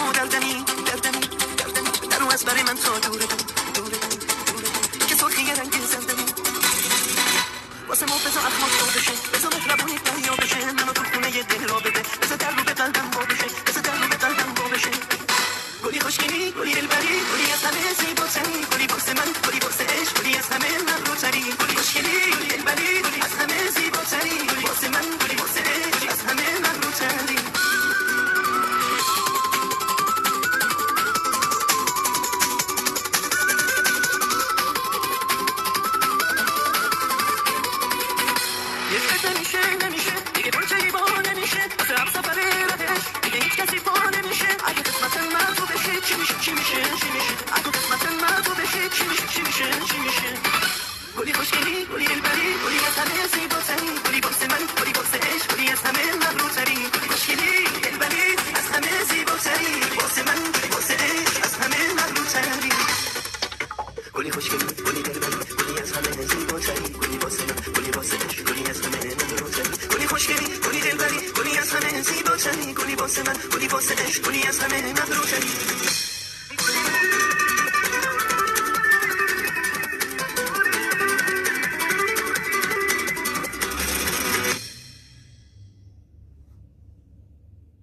و دلدمی درو از برای من تا دوره که سرخی رنگ زندمی واسه ما بزا اخمات رو بشه بزا مهربونی دریا بشه منو تو خونه یه دل را بده بزا در رو به قلبم با بشه بزا در رو به قلبم با بشه گلی خوشگلی گلی دلبری گلی از همه زیباتری گلی واسه من گلی واسه عشق گلی از همه مغروتری گلی خوشگلی گلی دلبری گلی از همه زیباتری گلی واسه من گلی واسه عشق گلی از همه مغروتری نمیشه دیگه برچه با نمیشه واسه هم سفر رهش دیگه هیچ کسی پا نمیشه اگه قسمت من تو بشه چی میشه اگه قسمت من تو بشه چی میشه گلی خوشگلی گلی دلبری گلی از همه زیباتری گلی واسه من گلی واسه عشق گلی از همه مغروتری گلی خوشگلی دلبری از همه زیباتری واسه من گلی واسه عشق از همه مغروتری گلی خوشگلی گلی دلبری گلی از همه زیباتری گلی واسه من گلی واسه عشق گلی از همه گلی خوشگلی گلی دلبری گلی از همه زیباتری گلی واسه من گلی واسه عشق گلی از همه مغروتری